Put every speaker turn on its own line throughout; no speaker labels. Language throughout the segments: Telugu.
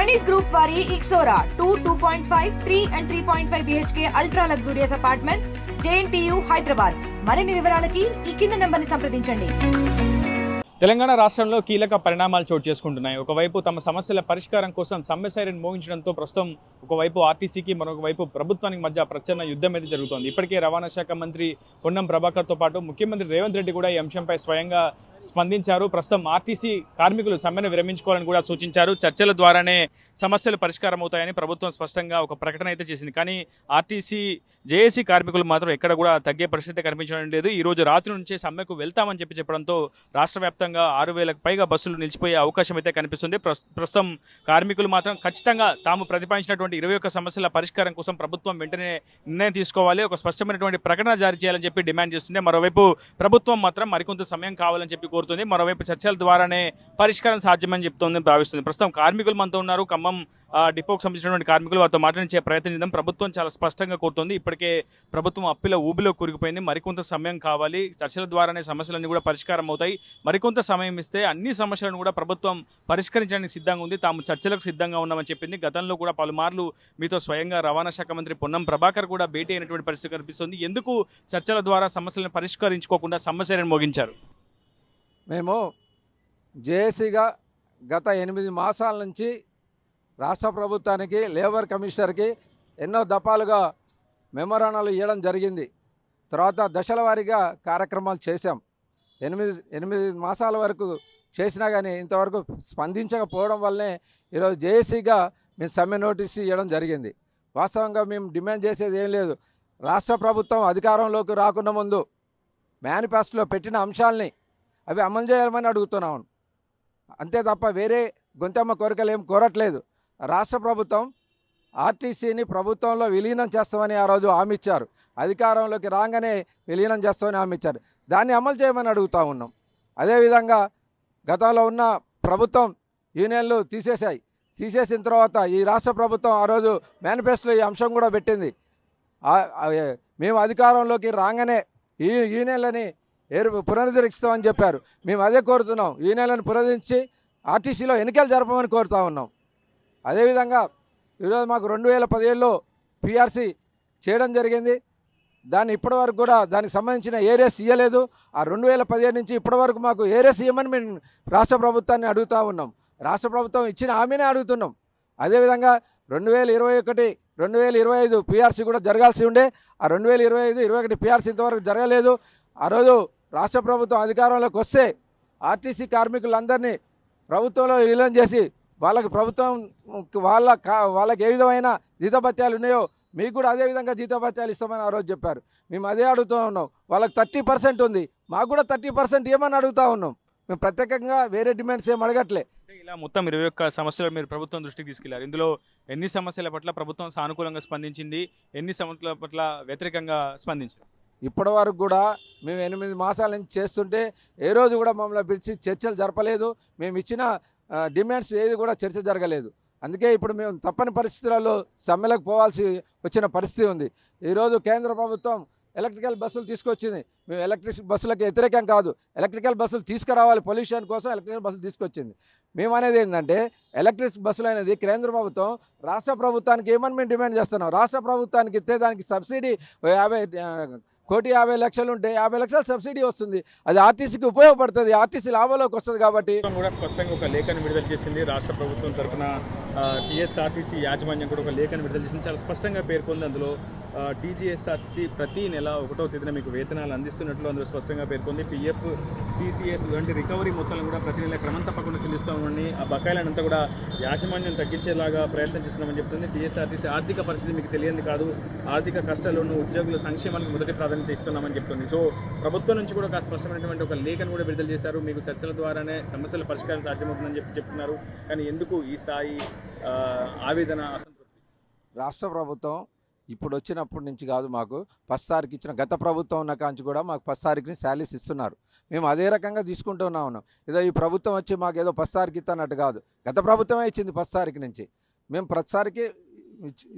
Granite Group వారి Ixora 2.5, 3 and 3.5 BHK ultra luxurious apartments, JNTU Hyderabad. మరిన్ని వివరాలకి ఈ కింద నంబర్ని సంప్రదించండి.
తెలంగాణ రాష్ట్రంలో కీలక పరిణామాలు చోటు చేసుకుంటున్నాయి. ఒకవైపు తమ సమస్యల పరిష్కారం కోసం సమ్మె సైరన్ మోగించడంతో ప్రస్తుతం ఒకవైపు ఆర్టీసీకి మరొక వైపు ప్రభుత్వానికి మధ్య ప్రచన్న యుద్ధం అయితే జరుగుతోంది. ఇప్పటికే రవాణా శాఖ మంత్రి పొన్నం ప్రభాకర్తో పాటు ముఖ్యమంత్రి రేవంత్ రెడ్డి కూడా ఈ అంశంపై స్వయంగా స్పందించారు. ప్రస్తుతం ఆర్టీసీ కార్మికులు సమ్మెను విరమించుకోవాలని కూడా సూచించారు. చర్చల ద్వారానే సమస్యలు పరిష్కారం అవుతాయని ప్రభుత్వం స్పష్టంగా ఒక ప్రకటన అయితే చేసింది. కానీ ఆర్టీసీ జేఏసీ కార్మికులు మాత్రం ఎక్కడ కూడా తగ్గే పరిస్థితి కనిపించడం లేదు. ఈ రోజు రాత్రి నుంచే సమ్మెకు వెళ్తామని చెప్పడంతో రాష్ట్ర వ్యాప్తంగా 6,000కు పైగా బస్సులు నిలిచిపోయే అవకాశం అయితే కనిపిస్తుంది. ప్రస్తుతం కార్మికులు మాత్రం ఖచ్చితంగా తాము ప్రతిపాదించినటువంటి 21 సమస్యల పరిష్కారం కోసం ప్రభుత్వం వెంటనే నిర్ణయం తీసుకోవాలి, ఒక స్పష్టమైనటువంటి ప్రకటన జారీ చేయాలని చెప్పి డిమాండ్ చేస్తుంది. మరోవైపు ప్రభుత్వం మాత్రం మరికొంత సమయం కావాలని చెప్పి కోరుతుంది. మరోవైపు చర్చల ద్వారానే పరిష్కారం సాధ్యమని చెప్తోంది భావిస్తుంది. ప్రస్తుతం కార్మికులు మనతో ఉన్నారు. ఖమ్మం డిపోకు సంబంధించినటువంటి కార్మికులు వారితో మాట్లాడించే ప్రయత్నం చేద్దాం. ప్రభుత్వం చాలా స్పష్టంగా కోరుతోంది. ఇప్పటికే ప్రభుత్వం అప్పిల ఊబిలో కూరుకుపోయింది. మరికొంత సమయం కావాలి, చర్చల ద్వారానే సమస్యలన్నీ కూడా పరిష్కారం అవుతాయి, మరికొంత సమయం ఇస్తే అన్ని సమస్యలను కూడా ప్రభుత్వం పరిష్కరించడానికి సిద్ధంగా ఉంది, తాము చర్చలకు సిద్ధంగా ఉన్నామని చెప్పింది. గతంలో కూడా పలుమార్లు మీతో స్వయంగా రవాణా శాఖ మంత్రి పొన్నం ప్రభాకర్ కూడా భేటీ అయినటువంటి పరిస్థితి కనిపిస్తుంది. ఎందుకు చర్చల ద్వారా సమస్యలను పరిష్కరించుకోకుండా సమస్యలను మోగించారు?
మేము జేఏసీగా గత 8 మాసాల నుంచి రాష్ట్ర ప్రభుత్వానికి, లేబర్ కమిషనర్కి ఎన్నో దఫాలుగా మెమోరాండాలు ఇవ్వడం జరిగింది. తర్వాత దశల వారీగా కార్యక్రమాలు చేశాం. 8 మాసాల వరకు చేసినా కానీ ఇంతవరకు స్పందించకపోవడం వల్లనే ఈరోజు జేఏసీగా మేము సమ్మె నోటీసు ఇవ్వడం జరిగింది. వాస్తవంగా మేము డిమాండ్ చేసేది ఏం లేదు. రాష్ట్ర ప్రభుత్వం అధికారంలోకి రాకుండా ముందు మేనిఫెస్టోలో పెట్టిన అంశాలని అవి అమలు చేయాలని అడుగుతున్నాను. అంతే తప్ప వేరే గొంతెమ్మ కోరికలు ఏం కోరట్లేదు. రాష్ట్ర ప్రభుత్వం ఆర్టీసీని ప్రభుత్వంలో విలీనం చేస్తామని ఆ రోజు హామీ ఇచ్చారు. అధికారంలోకి రాగానే విలీనం చేస్తామని హామీ ఇచ్చారు. దాన్ని అమలు చేయమని అడుగుతూ ఉన్నాం. అదేవిధంగా గతంలో ఉన్న ప్రభుత్వం యూనియన్లు తీసేసిన తర్వాత ఈ రాష్ట్ర ప్రభుత్వం ఆ రోజు మేనిఫెస్టోలో ఈ అంశం కూడా పెట్టింది. మేము అధికారంలోకి రాగానే ఈ యూనియన్లని పునరుద్ధరిస్తామని చెప్పారు. మేము అదే కోరుతున్నాం. యూనియన్లను పునరుద్ధరించి ఆర్టీసీలో ఎన్నికలు జరపమని కోరుతూ ఉన్నాం. అదేవిధంగా ఈరోజు మాకు 2017లో పిఆర్సీ చేయడం జరిగింది. దాన్ని ఇప్పటివరకు కూడా దానికి సంబంధించిన ఏరియస్ ఇవ్వలేదు. ఆ 2017 నుంచి ఇప్పటివరకు మాకు ఏరియస్ ఇవ్వమని మేము రాష్ట్ర ప్రభుత్వాన్ని అడుగుతూ ఉన్నాం. రాష్ట్ర ప్రభుత్వం ఇచ్చిన హామీనే అడుగుతున్నాం. అదేవిధంగా 2021, 2025 పిఆర్సీ కూడా జరగాల్సి ఉండే. ఆ 2025, 21 పిఆర్సీ ఇంతవరకు జరగలేదు. ఆ రోజు రాష్ట్ర ప్రభుత్వం అధికారంలోకి వస్తే ఆర్టీసీ కార్మికులందరినీ ప్రభుత్వంలో విలీనం చేసి వాళ్ళకి ప్రభుత్వం వాళ్ళకి ఏ విధమైన జీతభత్యాలు ఉన్నాయో మీకు కూడా అదేవిధంగా జీతభత్యాలు ఇస్తామని ఆ రోజు చెప్పారు. మేము అదే అడుగుతూ ఉన్నాం. వాళ్ళకి 30% ఉంది, మాకు కూడా 30% ఏమని అడుగుతూ ఉన్నాం. మేము ప్రత్యేకంగా వేరే డిమాండ్స్ ఏం అడగట్లే.
ఇలా మొత్తం 21 సమస్యలు మీరు ప్రభుత్వం దృష్టికి తీసుకెళ్లారు. ఇందులో ఎన్ని సమస్యల పట్ల ప్రభుత్వం సానుకూలంగా స్పందించింది, ఎన్ని సమస్యల పట్ల వ్యతిరేకంగా స్పందించింది?
ఇప్పటి వరకు కూడా మేము 8 మాసాల నుంచి చేస్తుంటే ఏ రోజు కూడా మమ్మల్ని పిలిచి చర్చలు జరపలేదు. మేము ఇచ్చిన డిమాండ్స్ ఏది కూడా చర్చ జరగలేదు. అందుకే ఇప్పుడు మేము తప్పని పరిస్థితులలో సమ్మెలకు పోవాల్సి వచ్చిన పరిస్థితి ఉంది. ఈరోజు కేంద్ర ప్రభుత్వం ఎలక్ట్రికల్ బస్సులు తీసుకొచ్చింది. మేము ఎలక్ట్రిక్ బస్సులకు వ్యతిరేకం కాదు. ఎలక్ట్రికల్ బస్సులు తీసుకురావాలి, పొల్యూషన్ కోసం ఎలక్ట్రికల్ బస్సులు తీసుకొచ్చింది. మేము అనేది ఏంటంటే ఎలక్ట్రిక్ బస్సులు అనేది కేంద్ర ప్రభుత్వం రాష్ట్ర ప్రభుత్వానికి ఏమని మేము డిమాండ్ చేస్తున్నాం. రాష్ట్ర ప్రభుత్వానికి ఇస్తే దానికి సబ్సిడీ 1,50,00,000 ఉంటే 50 లక్షల సబ్సిడీ వస్తుంది. అది ఆర్టీసీకి ఉపయోగపడుతుంది, ఆర్టీసీ లాభంలోకి వస్తుంది. కాబట్టి
కూడా స్పష్టంగా ఒక లేఖను విడుదల చేసింది రాష్ట్ర ప్రభుత్వం తరఫున. టీఎస్ఆర్టీసీ యాజమాన్యం కూడా ఒక లేఖను విడుదల చేసింది. చాలా స్పష్టంగా పేర్కొంది. అందులో టీజీఎస్ఆర్టీ ప్రతి నెల 1వ తేదీన మీకు వేతనాలు అందిస్తున్నట్లు అందులో స్పష్టంగా పేర్కొంది. పిఎఫ్, సిసిఎస్ వంటి రికవరీ మొత్తాలను కూడా ప్రతి నెల క్రమం తప్పకుండా చెల్లిస్తామని, ఆ బకాయిలంతా కూడా యాజమాన్యం తగ్గించేలాగా ప్రయత్నం చేస్తున్నామని చెప్తుంది. టీఎస్ఆర్టీసీ ఆర్థిక పరిస్థితి మీకు తెలియంది కాదు, ఆర్థిక కష్టాలను ఉద్యోగుల సంక్షేమానికి మొదటి ప్రాధాన్యత ఇస్తున్నామని చెప్తుంది. సో ప్రభుత్వం నుంచి కూడా ఒక స్పష్టమైనటువంటి ఒక లేఖను కూడా విడుదల చేశారు. మీకు చర్చల ద్వారానే సమస్యల పరిష్కారం సాధ్యమవుతుందని చెప్తున్నారు. కానీ ఎందుకు ఈ స్థాయి ఆవేదన, అసంతృప్తి?
రాష్ట్ర ప్రభుత్వం ఇప్పుడు వచ్చినప్పటి నుంచి కాదు, మాకు 10 తారీఖు ఇచ్చిన గత ప్రభుత్వం ఉన్న కాంచి కూడా మాకు 10 తారీఖుని శాలరీస్ ఇస్తున్నారు. మేము అదే రకంగా తీసుకుంటూనే ఉన్నాం. ఏదో ఈ ప్రభుత్వం వచ్చి మాకు ఏదో 10 తారీఖు ఇస్తున్నట్టు కాదు. గత ప్రభుత్వమే ఇచ్చింది 10 తారీఖు నుంచి. మేము ప్రతిసారికి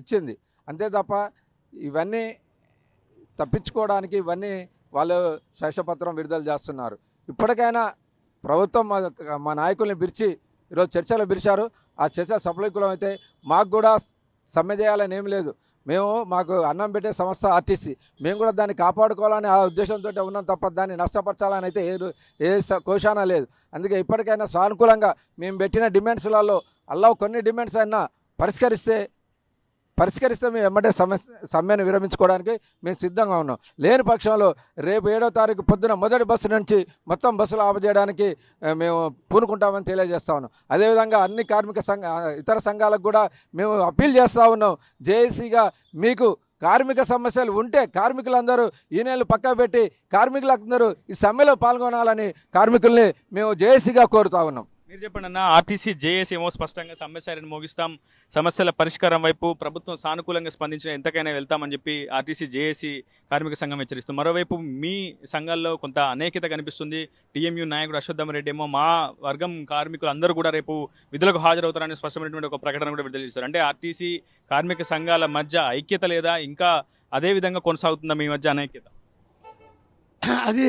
ఇచ్చింది. అంతే తప్ప ఇవన్నీ తప్పించుకోవడానికి ఇవన్నీ వాళ్ళు శేషపత్రం విడుదల చేస్తున్నారు. ఇప్పటికైనా ప్రభుత్వం మా నాయకుల్ని పిలిచి ఈరోజు చర్చలు పిలిచారు. ఆ చర్చ సఫలీకృతం అయితే మాకు కూడా సమ్మె చేయాలని ఏం లేదు. మాకు అన్నం పెట్టే సంస్థ ఆర్టీసీ, మేము కూడా దాన్ని కాపాడుకోవాలని ఆ ఉద్దేశంతో ఉన్నాం తప్ప దాన్ని నష్టపరచాలని అయితే కోశాన లేదు. అందుకే ఇప్పటికైనా సానుకూలంగా మేము పెట్టిన డిమాండ్స్లలో కొన్ని డిమాండ్స్ అయినా పరిష్కరిస్తే మేము వెంబడే సమ్మెను విరమించుకోవడానికి మేము సిద్ధంగా ఉన్నాం. లేని పక్షంలో రేపు 7వ తారీఖు పొద్దున మొదటి బస్సు నుంచి మొత్తం బస్సులు ఆపజేయడానికి మేము పూనుకుంటామని తెలియజేస్తా ఉన్నాం. అదేవిధంగా అన్ని ఇతర సంఘాలకు కూడా మేము అప్పీల్ చేస్తూ ఉన్నాం. జేఏసీగా మీకు కార్మిక సమస్యలు ఉంటే కార్మికులందరూ యూనియన్లు పక్క పెట్టి కార్మికులందరూ ఈ సమ్మెలో పాల్గొనాలని కార్మికుల్ని మేము జేఏసీగా కోరుతా ఉన్నాం.
మీరు చెప్పండి అన్న, ఆర్టీసీ జేఏసీ ఏమో స్పష్టంగా సమ్మె సైరన్ మోగిస్తాం, సమస్యల పరిష్కారం వైపు ప్రభుత్వం సానుకూలంగా స్పందించిన ఎంతకైనా వెళ్తామని చెప్పి ఆర్టీసీ జేఏసీ కార్మిక సంఘం హెచ్చరిస్తుంది. మరోవైపు మీ సంఘాల్లో కొంత అనేకత కనిపిస్తుంది. టీఎంయూ నాయకుడు అశ్వత్థామ రెడ్డి ఏమో మా వర్గం కార్మికులు అందరూ కూడా రేపు విధులకు హాజరవుతారని స్పష్టమైనటువంటి ఒక ప్రకటన కూడా విడుదల చేశారు. అంటే ఆర్టీసీ కార్మిక సంఘాల మధ్య ఐక్యత లేదా ఇంకా అదే విధంగా కొనసాగుతుందా మీ మధ్య అనైక్యత?
అది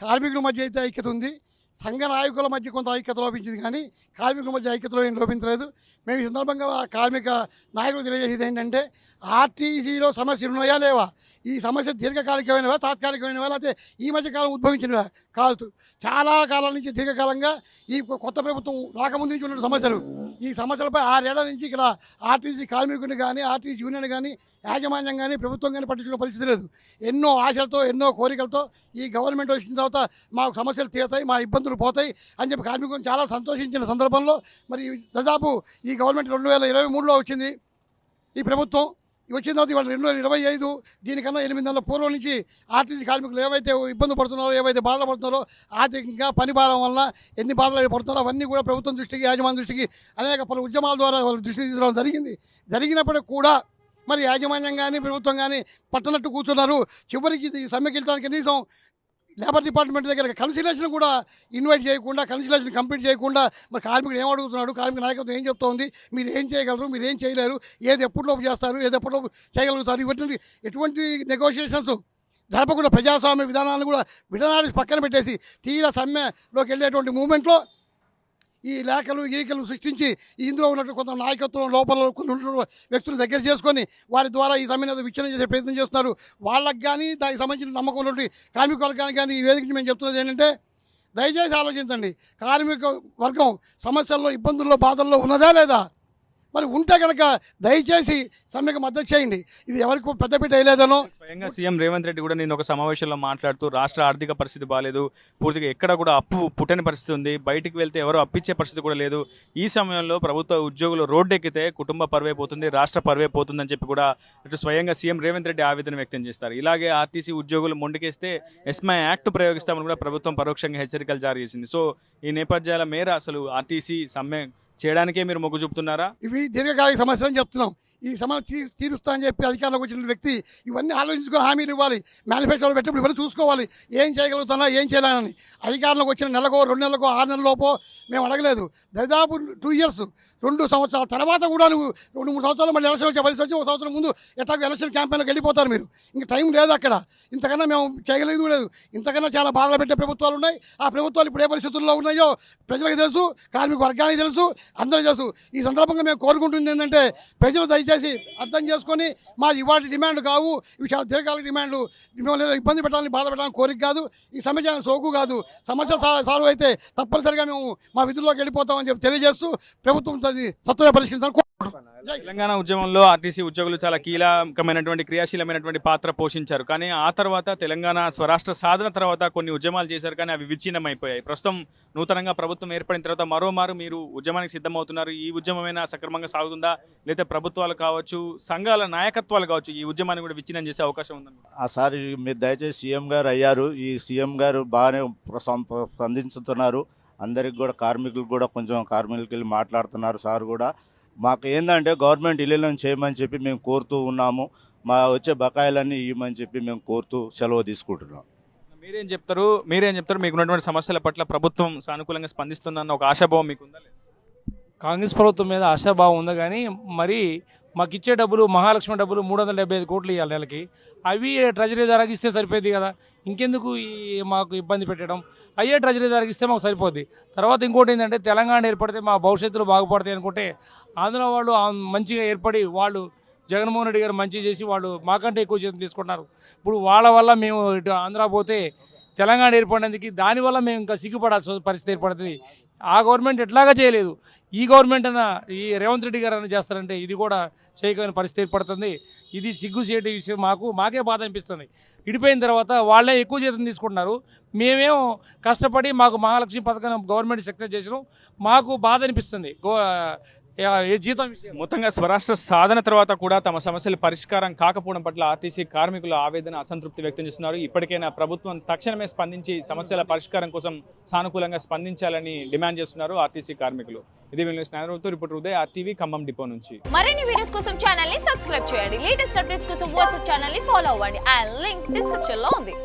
కార్మికుల మధ్య అయితే ఐక్యత ఉంది, సంఘ నాయకుల మధ్య కొంత ఐక్యత లోపించింది, కానీ కార్మికుల మధ్య ఐక్యతలో ఏం లోపించలేదు. మేము ఈ సందర్భంగా కార్మిక నాయకులు తెలియజేసేది ఏంటంటే, ఆర్టీసీలో సమస్యలు ఉన్నాయా లేవా, ఈ సమస్య దీర్ఘకాలికమైనవా తాత్కాలికమైనవా, లేకపోతే ఈ మధ్యకాలం ఉద్భవించినవా కాదు. చాలా కాలం నుంచి దీర్ఘకాలంగా ఈ కొత్త ప్రభుత్వం రాకముందు నుంచి ఉన్న సమస్యలు, ఈ సమస్యలపై 6 ఏళ్ల నుంచి ఇక్కడ ఆర్టీసీ కార్మికుని కానీ ఆర్టీసీ యూనియన్ కానీ యాజమాన్యం కానీ ప్రభుత్వం కానీ పట్టించుకునే పరిస్థితి లేదు. ఎన్నో ఆశలతో ఎన్నో కోరికలతో ఈ గవర్నమెంట్ వచ్చిన తర్వాత మాకు సమస్యలు తీరుతాయి, మా ఇబ్బందులు పోతాయి అని చెప్పి కార్మికులు చాలా సంతోషించిన సందర్భంలో మరి దాదాపు ఈ గవర్నమెంట్ 2023లో వచ్చింది ఈ ప్రభుత్వం. వచ్చిన తర్వాత ఇవాళ 2025, దీనికన్నా 8 నెలల పూర్వం నుంచి ఆర్టీసీ కార్మికులు ఏవైతే ఇబ్బంది పడుతున్నారో, ఏవైతే బాధలు పడుతున్నారో, ఆర్థికంగా పని భారం వల్ల ఎన్ని బాధలు పడుతున్నారో అవన్నీ కూడా ప్రభుత్వం దృష్టికి యాజమాన్య దృష్టికి అనేక పలు ఉద్యమాల ద్వారా వాళ్ళ దృష్టికి తీసుకురావడం జరిగింది. జరిగినప్పటికీ కూడా మరి యాజమాన్యం కానీ ప్రభుత్వం కానీ పట్టనట్టు కూర్చున్నారు. చివరికి ఈ సమ్మెకి వెళ్ళడానికి కనీసం లేబర్ డిపార్ట్మెంట్ దగ్గర కన్సిలేషన్ కూడా ఇన్వైట్ చేయకుండా, కన్సిలేషన్ కంప్లీట్ చేయకుండా మరి కార్మికుడు ఏం అడుగుతున్నాడు, కార్మిక నాయకత్వం ఏం చెప్తోంది, మీరు ఏం చేయగలరు, మీరు ఏం చేయలేరు, ఏది ఎప్పటిలోపు చేస్తారు, ఏది ఎప్పటిలోపు చేయగలుగుతారు, ఎటువంటి నెగోషియేషన్స్ జరపకుండా ప్రజాస్వామ్య విధానాలను కూడా విధానాన్ని పక్కన పెట్టేసి తీరా సమ్మెలోకి వెళ్ళేటువంటి మూమెంట్లో ఈ లేఖలు ఈకలు సృష్టించి ఇందులో ఉన్నట్టు కొంత నాయకత్వం లోపల కొన్ని వ్యక్తులు దగ్గర చేసుకొని వారి ద్వారా ఈ సమ్మెను విచ్ఛిన్నం చేసే ప్రయత్నం చేస్తున్నారు. వాళ్ళకి కానీ దానికి సంబంధించిన నమ్మకం ఉన్నటువంటి కార్మిక వర్గానికి కానీ ఈ వేదిక మేము చెప్తున్నది ఏంటంటే, దయచేసి ఆలోచించండి. కార్మిక వర్గం సమస్యల్లో, ఇబ్బందుల్లో, బాధల్లో ఉన్నదా లేదా? మరి ఉంటే కనుక దయచేసి సమ్మెకు మద్దతు చేయండి. ఇది ఎవరికి పెద్దపీట వేయలేదనో.
స్వయంగా సీఎం రేవంత్ రెడ్డి కూడా నేను ఒక సమావేశంలో మాట్లాడుతూ రాష్ట్ర ఆర్థిక పరిస్థితి బాగాలేదు, పూర్తిగా ఎక్కడ కూడా అప్పు పుట్టని పరిస్థితి ఉంది, బయటికి వెళ్తే ఎవరో అప్పిచ్చే పరిస్థితి కూడా లేదు, ఈ సమయంలో ప్రభుత్వ ఉద్యోగులు రోడ్డెక్కితే కుటుంబ పరువే పోతుంది, రాష్ట్ర పరువే పోతుందని చెప్పి కూడా ఇటు స్వయంగా సీఎం రేవంత్ రెడ్డి ఆవేదన వ్యక్తం చేస్తారు. ఇలాగే ఆర్టీసీ ఉద్యోగులు మొండికేస్తే ఎస్మై యాక్ట్ ప్రయోగిస్తామని కూడా ప్రభుత్వం పరోక్షంగా హెచ్చరికలు జారీ చేసింది. సో ఈ నేపథ్యాల మేర అసలు ఆర్టీసీ సమ్మె చేయడానికే మీరు మొగ్గు చూపుతున్నారా?
ఇవి దీర్ఘకాలిక సమస్యలు అని చెప్తున్నాం. ఈ సమస్య తీరుస్తా అని చెప్పి అధికారంలోకి వచ్చిన వ్యక్తి ఇవన్నీ ఆలోచించుకొని హామీలు ఇవ్వాలి, మేనిఫెస్టోలో పెట్టినప్పుడు ఇవన్నీ చూసుకోవాలి, ఏం చేయగలుగుతున్నా ఏం చేయాలని. అధికారంలోకి వచ్చిన నెలకో 2 నెలలకో 6 నెలలలోపో మేము అడగలేదు. దాదాపు 2 years 2 సంవత్సరాల తర్వాత కూడా నువ్వు 2-3 సంవత్సరాలు మళ్ళీ ఎలక్షన్ వచ్చే పరిస్థితి వచ్చి 1 సంవత్సరం ముందు ఎట్లాగో ఎలక్షన్ క్యాంపెయిన్లోకి వెళ్ళిపోతారు మీరు. ఇంక టైం లేదు అక్కడ. ఇంతకన్నా మేము చేయగలిగేది లేదు. ఇంతకన్నా చాలా బాధలు పెట్టే ప్రభుత్వాలు ఉన్నాయి. ఆ ప్రభుత్వాలు ఇప్పుడు ఏ పరిస్థితుల్లో ఉన్నాయో ప్రజలకు తెలుసు, కార్మిక వర్గానికి తెలుసు, అందరూ తెలుసు. ఈ సందర్భంగా మేము కోరుకుంటుంది ఏంటంటే, ప్రజలు దయచేసి అర్థం చేసుకొని మాది ఇవాటి డిమాండ్ కావు, ఇవి చాలా దీర్ఘకాలిక డిమాండ్లు, మేము ఇబ్బంది పెట్టాలని బాధ పెట్టాలని కోరిక కాదు, ఈ సమస్య సోకు కాదు. సమస్య సాల్వ్ అయితే తప్పనిసరిగా మేము మా విధుల్లోకి వెళ్ళిపోతామని చెప్పి తెలియజేస్తూ ప్రభుత్వం సత్వర పరిష్కరించాలని.
తెలంగాణ ఉద్యమంలో ఆర్టీసీ ఉద్యోగులు చాలా కీలకమైనటువంటి క్రియాశీలమైనటువంటి పాత్ర పోషించారు. కానీ ఆ తర్వాత తెలంగాణ స్వరాష్ట్ర సాధన తర్వాత కొన్ని ఉద్యమాలు చేశారు, కానీ అవి విచ్ఛిన్నమైపోయాయి. ప్రస్తుతం నూతనంగా ప్రభుత్వం ఏర్పడిన తర్వాత మరోమారు మీరు ఉద్యమానికి సిద్ధమవుతున్నారు. ఈ ఉద్యమమైనా సక్రమంగా సాగుతుందా, లేదా ప్రభుత్వాలు కావచ్చు, సంఘాల నాయకత్వాలు కావచ్చు, ఈ ఉద్యమాన్ని కూడా విచ్ఛిన్నం చేసే అవకాశం ఉందా?
సార్, మీరు దయచేసి సీఎం గారు అయ్యారు. ఈ సీఎం గారు బాగానే స్పందించుతున్నారు. అందరికి కూడా కార్మికులకు కూడా కొంచెం కార్మికులకి వెళ్ళి మాట్లాడుతున్నారు. సార్ కూడా మాకు ఏంటంటే గవర్నమెంట్ విలీనం చేయమని చెప్పి మేము కోరుతూ ఉన్నాము. మా వచ్చే బకాయిలన్నీ ఇవ్వమని చెప్పి మేము కోరుతూ సెలవు తీసుకుంటున్నాం.
మీరేం చెప్తారు? మీకు ఉన్నటువంటి సమస్యల పట్ల ప్రభుత్వం సానుకూలంగా స్పందిస్తుందన్న ఒక ఆశాభావం మీకుందా?
కాంగ్రెస్ ప్రభుత్వం మీద ఆశాభావం ఉంది కానీ మరి మాకు ఇచ్చే డబ్బులు మహాలక్ష్మి డబ్బులు 375 కోట్లు ఇవ్వాలి నెలకి. అవి ట్రెజరీ ధరకి ఇస్తే సరిపోయేది కదా, ఇంకెందుకు మాకు ఇబ్బంది పెట్టడం. అయ్యే ట్రెజరీ ధరకి ఇస్తే మాకు సరిపోద్ది. తర్వాత ఇంకోటి ఏంటంటే తెలంగాణ ఏర్పడితే మా భవిష్యత్తులో బాగుపడతాయి అనుకుంటే ఆంధ్ర వాళ్ళు మంచిగా ఏర్పడి వాళ్ళు జగన్మోహన్ రెడ్డి గారు మంచి చేసి వాళ్ళు మాకంటే ఎక్కువ జీతం తీసుకుంటున్నారు. ఇప్పుడు వాళ్ళ వల్ల మేము ఇటు ఆంధ్ర పోతే తెలంగాణ ఏర్పడినందుకు దానివల్ల మేము ఇంకా సిగ్గుపడాల్సిన పరిస్థితి ఏర్పడుతుంది. ఆ గవర్నమెంట్ ఎట్లాగా చేయలేదు, ఈ గవర్నమెంట్ అన్న ఈ రేవంత్ రెడ్డి గారు అన్న చేస్తారంటే ఇది కూడా చేయకపోయిన పరిస్థితి ఏర్పడుతుంది. ఇది సిగ్గుచేటి విషయం, మాకే బాధ అనిపిస్తుంది. విడిపోయిన తర్వాత వాళ్ళే ఎక్కువ జీతం తీసుకుంటున్నారు, మేమేమో కష్టపడి మాకు మహాలక్ష్మి పథకం గవర్నమెంట్ సక్సెస్ చేసినాం, మాకు బాధ అనిపిస్తుంది జీతం విషయం.
మొత్తంగా స్వరాష్ట్ర సాధన తర్వాత కూడా తమ సమస్యలు పరిష్కారం కాకపోవడం పట్ల ఆర్టీసీ కార్మికుల ఆవేదన, అసంతృప్తి వ్యక్తం చేస్తున్నారు. ఇప్పటికైనా ప్రభుత్వం తక్షణమే స్పందించి సమస్యల పరిష్కారం కోసం సానుకూలంగా స్పందించాలని డిమాండ్ చేస్తున్నారు ఆర్టీసీ కార్మికులు. ఇది reporter Uday, RTV Khammam depot నుంచి.
మరిన్ని వీడియోస్ కోసం ఛానల్ ని సబ్స్క్రైబ్ చేయండి. లేటెస్ట్ అప్డేట్స్ కోసం వాట్సాప్ ఛానల్ ని ఫాలో అవ్వండి. ఆ లింక్ డిస్క్రిప్షన్ లో ఉంది.